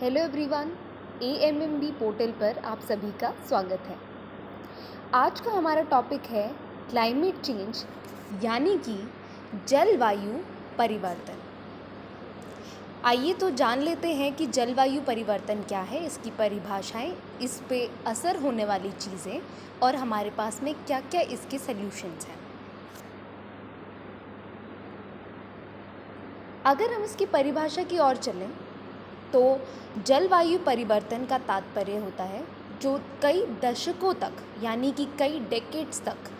Hello everyone, AMMB portal पर आप सभी का स्वागत है। आज का हमारा टॉपिक है क्लाइमेट चेंज यानी कि जलवायु परिवर्तन। आइए तो जान लेते हैं कि जलवायु परिवर्तन क्या है, इसकी परिभाषाएं, इस पे असर होने वाली चीज़ें और हमारे पास में क्या क्या इसके सल्यूशंस हैं। अगर हम इसकी परिभाषा की ओर चलें तो जलवायु परिवर्तन का तात्पर्य होता है जो कई दशकों तक यानी कि कई डेकेड्स तक,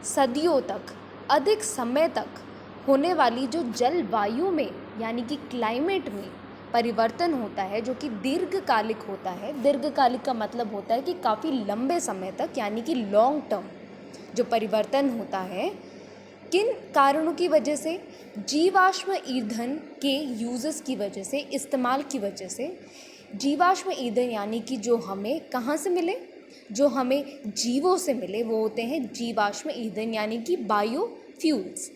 सदियों तक, अधिक समय तक होने वाली जो जलवायु में यानी कि क्लाइमेट में परिवर्तन होता है, जो कि दीर्घकालिक होता है। दीर्घकालिक का मतलब होता है कि काफ़ी लंबे समय तक यानी कि लॉन्ग टर्म जो परिवर्तन होता है। किन कारणों की वजह से? जीवाश्म ईंधन के यूजेस की वजह से, इस्तेमाल की वजह से। जीवाश्म ईंधन यानी कि जो हमें कहाँ से मिले, जो हमें जीवों से मिले, वो होते हैं जीवाश्म ईंधन यानी कि बायोफ्यूल्स।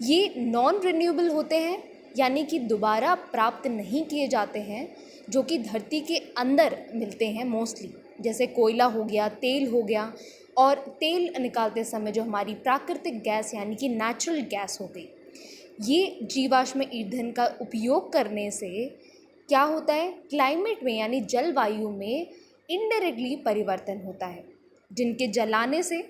ये नॉन रिन्यूएबल होते हैं यानी कि दोबारा प्राप्त नहीं किए जाते हैं, जो कि धरती के अंदर मिलते हैं मोस्टली, जैसे कोयला हो गया, तेल हो गया। और तेल निकालते समय जो हमारी प्राकृतिक गैस यानी कि नेचुरल गैस हो गई, ये जीवाश्म ईंधन का उपयोग करने से क्या होता है, क्लाइमेट में यानी जलवायु में इनडायरेक्टली परिवर्तन होता है, जिनके जलाने से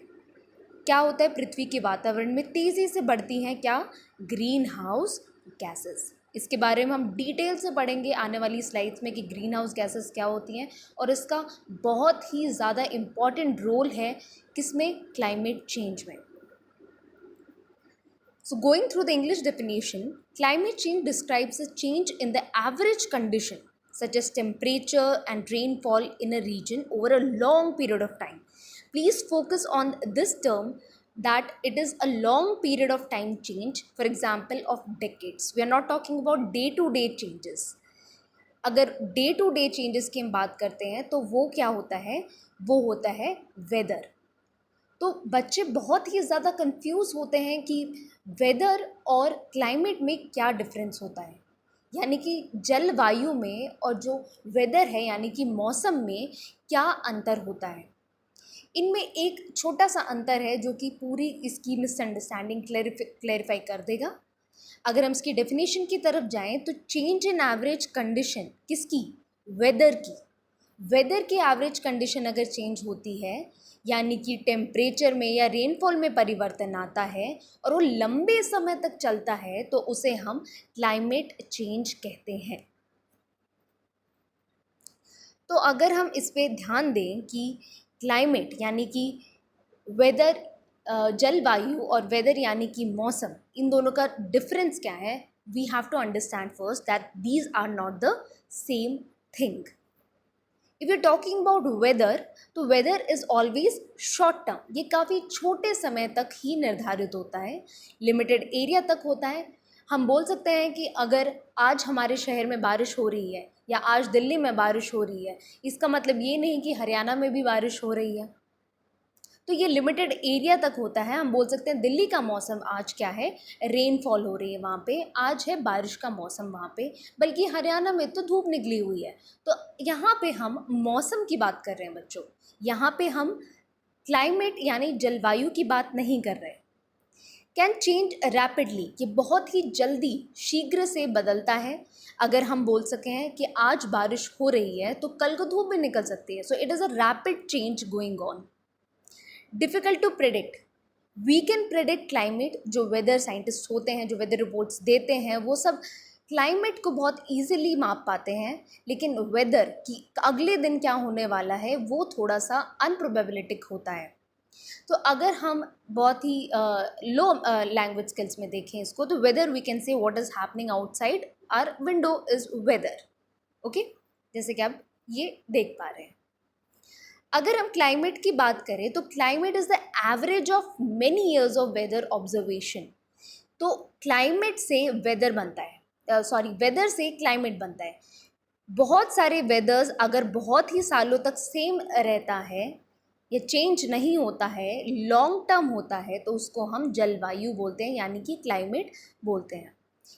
क्या होता है, पृथ्वी के वातावरण में तेज़ी से बढ़ती हैं क्या, ग्रीन हाउस गैसेस। इसके बारे में हम डिटेल से पढ़ेंगे आने वाली स्लाइड्स में कि ग्रीन हाउस गैसेस क्या होती हैं और इसका बहुत ही ज़्यादा इम्पॉर्टेंट रोल है किसमें, क्लाइमेट चेंज में। So going through the English definition, climate change describes a change in the average condition such as temperature and rainfall in a region over a long period of time. Please focus on this term that it is a long period of time change, for example of decades. We are not talking about day to day changes. अगर day to day changes की हम बात करते हैं तो वो क्या होता है, वो होता है वेदर। तो बच्चे बहुत ही ज़्यादा कंफ्यूज होते हैं कि वेदर और क्लाइमेट में क्या डिफरेंस होता है, यानी कि जलवायु में और जो वेदर है यानी कि मौसम में क्या अंतर होता है। इनमें एक छोटा सा अंतर है जो कि पूरी इसकी मिसअंडरस्टैंडिंग क्लैरिफाई कर देगा। अगर हम इसकी डेफिनेशन की तरफ जाएं तो चेंज इन एवरेज कंडीशन किसकी, वेदर की। वेदर की एवरेज कंडीशन अगर चेंज होती है यानी कि टेम्परेचर में या रेनफॉल में परिवर्तन आता है और वो लंबे समय तक चलता है तो उसे हम क्लाइमेट चेंज कहते हैं। तो अगर हम इस पे ध्यान दें कि क्लाइमेट यानी कि वेदर, जलवायु और वेदर यानी कि मौसम, इन दोनों का डिफरेंस क्या है, we have to understand first that these are not the same thing. If you talking about weather, तो weather is always short term, ये काफ़ी छोटे समय तक ही निर्धारित होता है, लिमिटेड एरिया तक होता है। हम बोल सकते हैं कि अगर आज हमारे शहर में बारिश हो रही है या आज दिल्ली में बारिश हो रही है, इसका मतलब ये नहीं कि हरियाणा में भी बारिश हो रही है। तो ये लिमिटेड एरिया तक होता है। हम बोल सकते हैं दिल्ली का मौसम आज क्या है, रेनफॉल हो रही है वहाँ पे, आज है बारिश का मौसम वहाँ पे, बल्कि हरियाणा में तो धूप निकली हुई है। तो यहाँ पे हम मौसम की बात कर रहे हैं बच्चों, यहाँ पे हम क्लाइमेट यानी जलवायु की बात नहीं कर रहे। कैन चेंज रैपिडली, ये बहुत ही जल्दी, शीघ्र से बदलता है। अगर हम बोल सकें हैं कि आज बारिश हो रही है तो कल को धूप भी निकल सकती है। So it is a rapid change going on. Difficult to predict, we can predict climate. जो वेदर साइंटिस्ट होते हैं, जो वेदर रिपोर्ट्स देते हैं, वो सब क्लाइमेट को बहुत ईजिली माप पाते हैं, लेकिन वेदर की अगले दिन क्या होने वाला है वो थोड़ा सा अनप्रोबेबिलिटिक होता है। तो अगर हम बहुत ही लो लैंग्वेज स्किल्स में देखें इसको, तो weather we can say what is happening outside our window is weather. Okay, जैसे कि आप ये देख पा रहे हैं। अगर हम क्लाइमेट की बात करें तो climate is the average of many years of weather observation. तो क्लाइमेट से वेदर बनता है, वेदर से क्लाइमेट बनता है। बहुत सारे वेदर्स अगर बहुत ही सालों तक सेम रहता है या चेंज नहीं होता है, लॉन्ग टर्म होता है, तो उसको हम जलवायु बोलते हैं यानी कि क्लाइमेट बोलते हैं।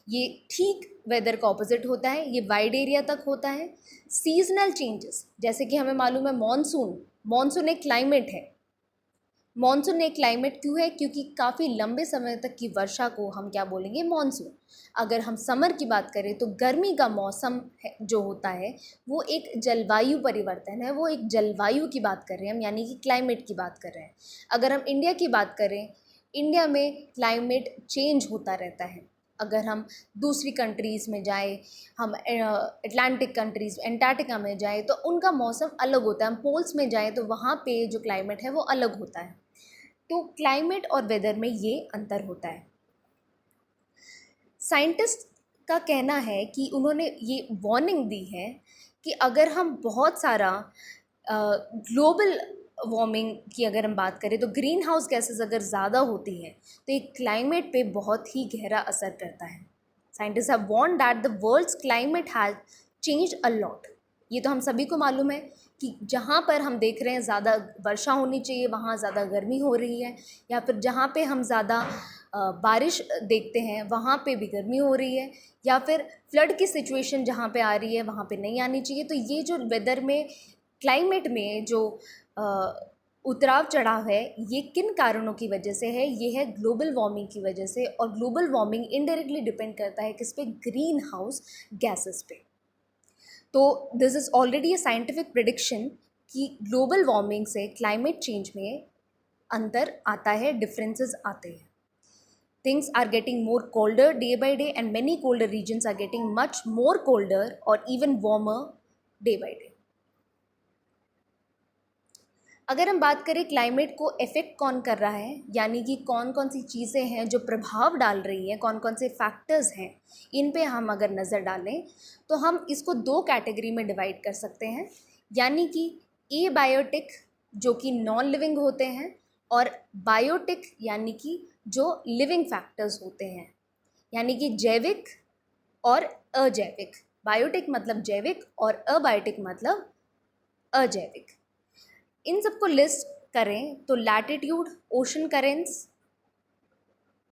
ये ठीक वेदर का ऑपोजिट होता है, ये वाइड एरिया तक होता है। सीजनल चेंजेस, जैसे कि हमें मालूम है मॉनसून एक क्लाइमेट है। मॉनसून एक क्लाइमेट क्यों है? क्योंकि काफ़ी लंबे समय तक की वर्षा को हम क्या बोलेंगे? मॉनसून। अगर हम समर की बात करें तो गर्मी का मौसम जो होता है वो एक जलवायु परिवर्तन है, वो एक जलवायु की बात कर रहे हैं हम, यानी कि क्लाइमेट की बात कर रहे हैं। अगर हम इंडिया की बात करें, इंडिया में क्लाइमेट चेंज होता रहता है। अगर हम दूसरी कंट्रीज़ में जाएँ, हम अटलांटिक कंट्रीज़ एंटार्क्टिका में जाएँ तो उनका मौसम अलग होता है। हम पोल्स में जाएँ तो वहाँ पे जो क्लाइमेट है वो अलग होता है। तो क्लाइमेट और वेदर में ये अंतर होता है। साइंटिस्ट का कहना है कि उन्होंने ये वार्निंग दी है कि अगर हम बहुत सारा ग्लोबल वार्मिंग की अगर हम बात करें तो ग्रीन हाउस गैसेस अगर ज़्यादा होती हैं तो ये क्लाइमेट पे बहुत ही गहरा असर करता है। Scientist have warned that the world's climate has changed a lot. ये तो हम सभी को मालूम है कि जहाँ पर हम देख रहे हैं ज़्यादा वर्षा होनी चाहिए वहाँ ज़्यादा गर्मी हो रही है, या फिर जहाँ पे हम ज़्यादा बारिश देखते हैं वहाँ पे भी गर्मी हो रही है, या फिर फ्लड की सिचुएशन जहाँ पे आ रही है वहाँ पे नहीं आनी चाहिए। तो ये जो वेदर में, क्लाइमेट में जो उतराव चढ़ाव है, ये किन कारणों की वजह से है? ये है ग्लोबल वार्मिंग की वजह से। और ग्लोबल वार्मिंग इनडायरेक्टली डिपेंड करता है किस पे? ग्रीन हाउस गैसेस पे। तो this is already a scientific prediction कि ग्लोबल वार्मिंग से क्लाइमेट चेंज में अंतर आता है, डिफरेंसेस आते हैं। Things are getting more colder day by day and many colder regions are getting much more colder or even warmer day by day. अगर हम बात करें क्लाइमेट को इफ़ेक्ट कौन कर रहा है, यानी कि कौन कौन सी चीज़ें हैं जो प्रभाव डाल रही हैं, कौन कौन से फैक्टर्स हैं, इन पे हम अगर नज़र डालें तो हम इसको दो कैटेगरी में डिवाइड कर सकते हैं। यानी कि एबायोटिक जो कि नॉन लिविंग होते हैं, और बायोटिक यानी कि जो लिविंग फैक्टर्स होते हैं, यानी कि जैविक और अजैविक। बायोटिक मतलब जैविक और अबायोटिक मतलब अजैविक। इन सबको लिस्ट करें तो लैटिट्यूड, ओशन करेंट्स,